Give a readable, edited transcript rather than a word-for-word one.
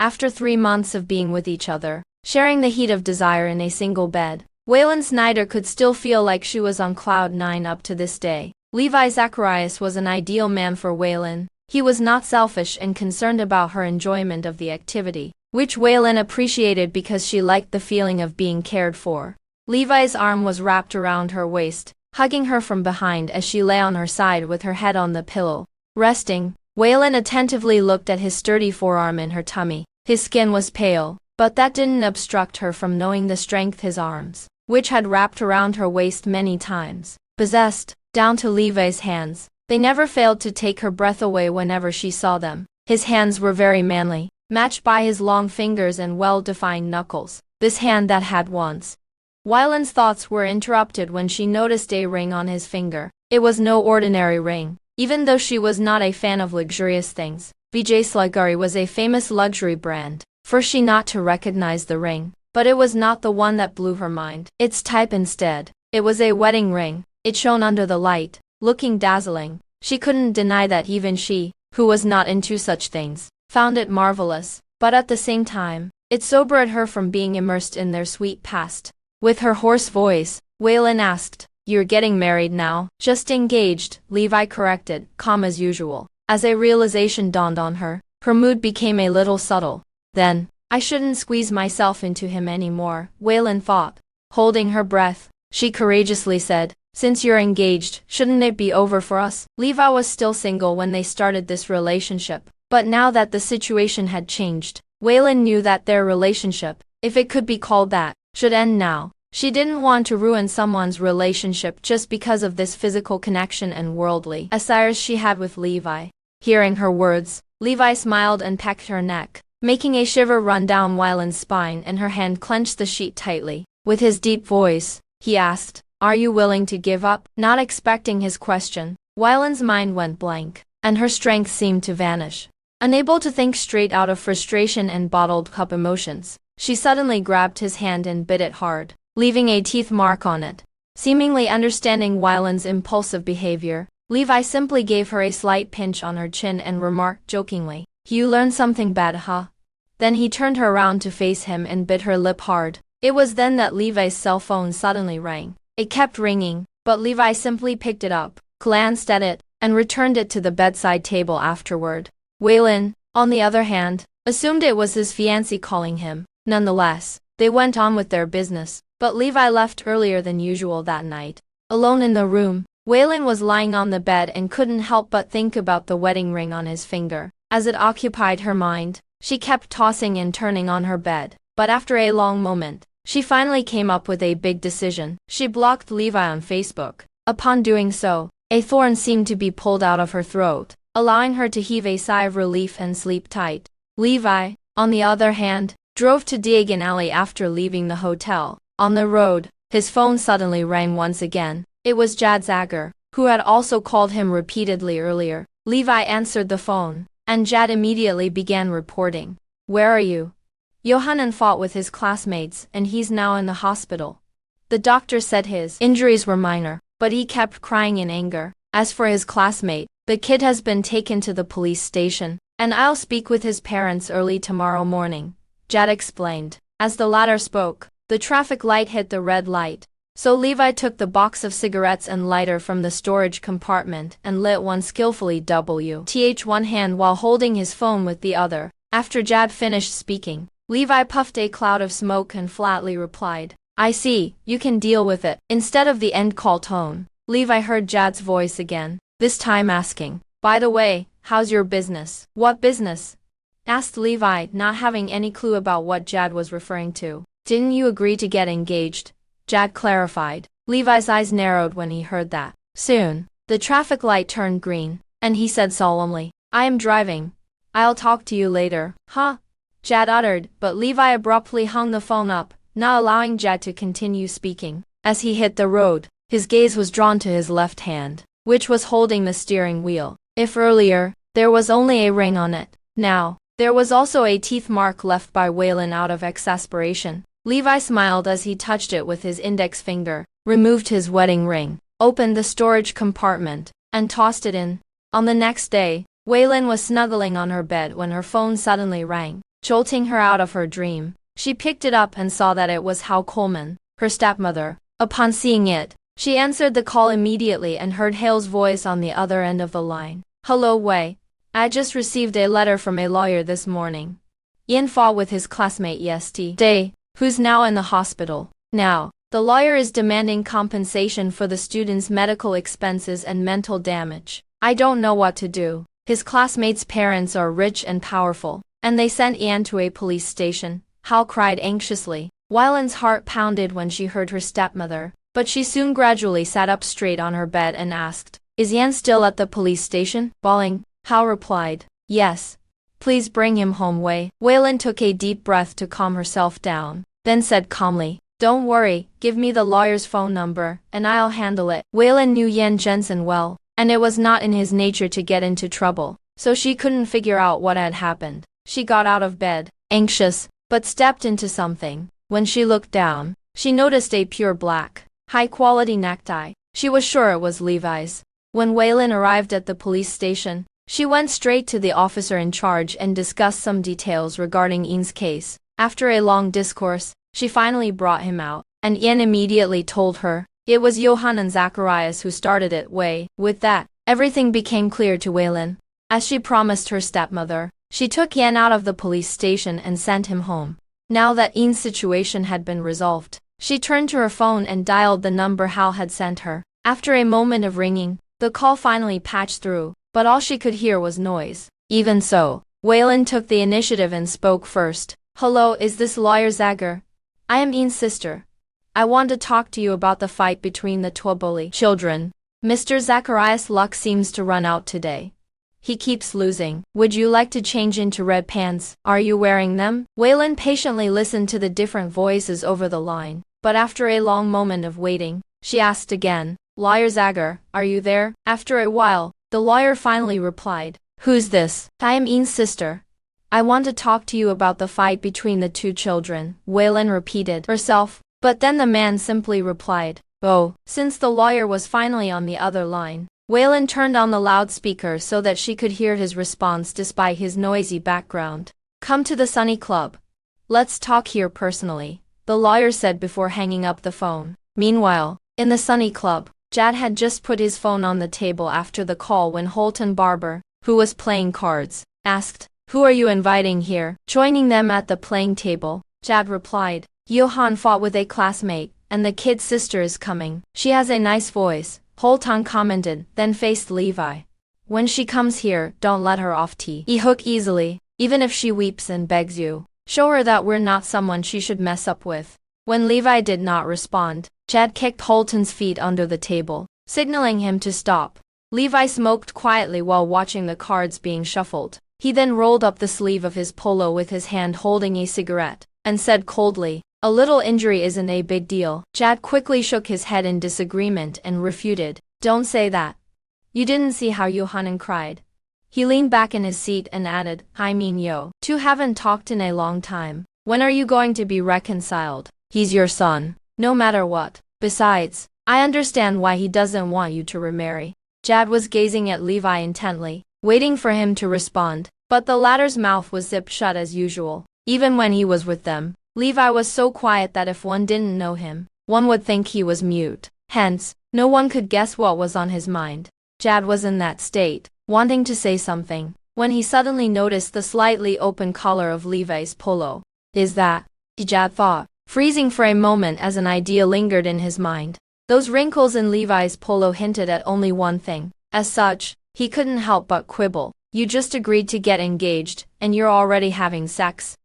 After 3 months of being with each other, sharing the heat of desire in a single bed, Waylon Snyder could still feel like she was on cloud nine up to this day. Levi Zacharias was an ideal man for Waylon. He was not selfish and concerned about her enjoyment of the activity, which Waylon appreciated because she liked the feeling of being cared for. Levi's arm was wrapped around her waist, hugging her from behind as she lay on her side with her head on the pillow. Resting, Waylon attentively looked at his sturdy forearm and her tummy. His skin was pale, but that didn't obstruct her from knowing the strength his arms, which had wrapped around her waist many times, possessed. Down to Levi's hands, they never failed to take her breath away whenever she saw them. His hands were very manly, matched by his long fingers and well-defined knuckles. This hand that had once. Waylon's thoughts were interrupted when she noticed a ring on his finger. It was no ordinary ring. Even though she was not a fan of luxurious things, BJ Sluggery was a famous luxury brand. For she not to recognize the ring, but it was not the one that blew her mind. Its type instead. It was a wedding ring. It shone under the light, looking dazzling. She couldn't deny that even she, who was not into such things, found it marvelous, but at the same time, it sobered her from being immersed in their sweet past. With her hoarse voice, Waylon asked, "You're getting married now?" "Just engaged," Levi corrected, calm as usual. As a realization dawned on her, her mood became a little subtle. Then, I shouldn't squeeze myself into him anymore, Waylon thought. Holding her breath, she courageously said, "Since you're engaged, shouldn't it be over for us?" Levi was still single when they started this relationship, but now that the situation had changed, Waylon knew that their relationship, if it could be called that, should end now. She didn't want to ruin someone's relationship just because of this physical connection and worldly desires she had with Levi. Hearing her words, Levi smiled and pecked her neck, making a shiver run down Waylon's spine, and her hand clenched the sheet tightly. With his deep voice, he asked, "Are you willing to give up?" Not expecting his question, Waylon's mind went blank, and her strength seemed to vanish. Unable to think straight out of frustration and bottled up emotions, she suddenly grabbed his hand and bit it hard, leaving a teeth mark on it. Seemingly understanding Waylon's impulsive behavior, Levi simply gave her a slight pinch on her chin and remarked jokingly, "You learned something bad, huh?" Then he turned her around to face him and bit her lip hard. It was then that Levi's cell phone suddenly rang. It kept ringing, but Levi simply picked it up, glanced at it, and returned it to the bedside table afterward. Waylon, on the other hand, assumed it was his fiancée calling him. Nonetheless, they went on with their business, but Levi left earlier than usual that night. Alone in the room, Waylon was lying on the bed and couldn't help but think about the wedding ring on his finger. As it occupied her mind, she kept tossing and turning on her bed, but after a long moment, she finally came up with a big decision. She blocked Levi on Facebook. Upon doing so, a thorn seemed to be pulled out of her throat, allowing her to heave a sigh of relief and sleep tight. Levi, on the other hand, drove to Diagon Alley after leaving the hotel. On the road, his phone suddenly rang once again. It was Jad Zager, who had also called him repeatedly earlier. Levi answered the phone, and Jad immediately began reporting. "Where are you?" "Yohanan fought with his classmates and he's now in the hospital. The doctor said his injuries were minor, but he kept crying in anger. As for his classmate, the kid has been taken to the police station, and I'll speak with his parents early tomorrow morning," Jad explained. As the latter spoke, the traffic light hit the red light, so Levi took the box of cigarettes and lighter from the storage compartment and lit one skillfully with one hand while holding his phone with the other. After Jad finished speaking, Levi puffed a cloud of smoke and flatly replied, "I see, you can deal with it." Instead of the end call tone, Levi heard Jad's voice again, this time asking, "By the way, how's your business?" "What business?" asked Levi, not having any clue about what Jad was referring to. "Didn't you agree to get engaged?" Jad clarified. Levi's eyes narrowed when he heard that. Soon, the traffic light turned green, and he said solemnly, "I am driving. I'll talk to you later." "Huh?" Jad uttered, but Levi abruptly hung the phone up, not allowing Jad to continue speaking. As he hit the road, his gaze was drawn to his left hand, which was holding the steering wheel. If earlier, there was only a ring on it, now, there was also a teeth mark left by Waylon out of exasperation. Levi smiled as he touched it with his index finger, removed his wedding ring, opened the storage compartment, and tossed it in. On the next day, Waylon was snuggling on her bed when her phone suddenly rang. jolting her out of her dream. She picked it up and saw that it was Hao Coleman, her stepmother. Upon seeing it, she answered the call immediately and heard Hale's voice on the other end of the line. Hello Wei. I just received a letter from a lawyer this morning. Ian fought with his classmate yesterday, who's now in the hospital. Now, the lawyer is demanding compensation for the student's medical expenses and mental damage. I don't know what to do. His classmate's parents are rich and powerful, and they sent Ian to a police station. Hal cried anxiously. Weilin's heart pounded when she heard her stepmother, but she soon gradually sat up straight on her bed and asked, Is Ian still at the police station? Bawling, Hal replied, Yes. Please bring him home Wei. Weilin took a deep breath to calm herself down, then said calmly, Don't worry, give me the lawyer's phone number, and I'll handle it. Weilin knew Yan Jensen well, and it was not in his nature to get into trouble, so she couldn't figure out what had happened. She got out of bed, anxious, but stepped into something. When she looked down, she noticed a pure black, high-quality necktie. She was sure it was Levi's. When Weilin arrived at the police station, she went straight to the officer in charge and discussed some details regarding Ian's case. After a long discourse, she finally brought him out, and Ian immediately told her it was Johann and Zacharias who started it. With that, everything became clear to Weilin. As she promised her stepmother, she took Ian out of the police station and sent him home. Now that Ian's situation had been resolved, she turned to her phone and dialed the number Hal had sent her. After a moment of ringing, the call finally patched through, but all she could hear was noise. Even so, Weilin took the initiative and spoke first. Hello, is this lawyer Zager? I am Ian's sister. I want to talk to you about the fight between the Twoboli children. Mr. Zacharias' luck seems to run out today. He keeps losing. Would you like to change into red pants? Are you wearing them? Weilin patiently listened to the different voices over the line, but after a long moment of waiting, she asked again, Lawyer Zager, are you there? After a while, the lawyer finally replied, Who's this? I am Ian's sister. I want to talk to you about the fight between the two children. Weilin repeated herself, but then the man simply replied, Oh. Since the lawyer was finally on the other line, Weilin turned on the loudspeaker so that she could hear his response despite his noisy background. Come to the Sunny Club. Let's talk here personally, the lawyer said before hanging up the phone. Meanwhile, in the Sunny Club, Jad had just put his phone on the table after the call when Holton Barber, who was playing cards, asked, Who are you inviting here? Joining them at the playing table, Jad replied, Johann fought with a classmate, and the kid's sister is coming. She has a nice voice, Holton commented, then faced Levi. When she comes here, don't let her off hook easily, even if she weeps and begs you. Show her that we're not someone she should mess up with. When Levi did not respond, Jad kicked Holton's feet under the table, signaling him to stop. Levi smoked quietly while watching the cards being shuffled. He then rolled up the sleeve of his polo with his hand holding a cigarette, and said coldly, A little injury isn't a big deal. Jad quickly shook his head in disagreement and refuted, Don't say that. You didn't see how Johann cried. He leaned back in his seat and added, I mean two haven't talked in a long time. When are you going to be reconciled? He's your son, no matter what. Besides, I understand why he doesn't want you to remarry. Jad was gazing at Levi intently, waiting for him to respond, but the latter's mouth was zipped shut as usual. Even when he was with them, Levi was so quiet that if one didn't know him, one would think he was mute. Hence, no one could guess what was on his mind. Jad was in that state, wanting to say something, when he suddenly noticed the slightly open collar of Levi's polo. Is that? Jad thought, freezing for a moment as an idea lingered in his mind. Those wrinkles in Levi's polo hinted at only one thing. As such, he couldn't help but quibble. You just agreed to get engaged, and you're already having sex.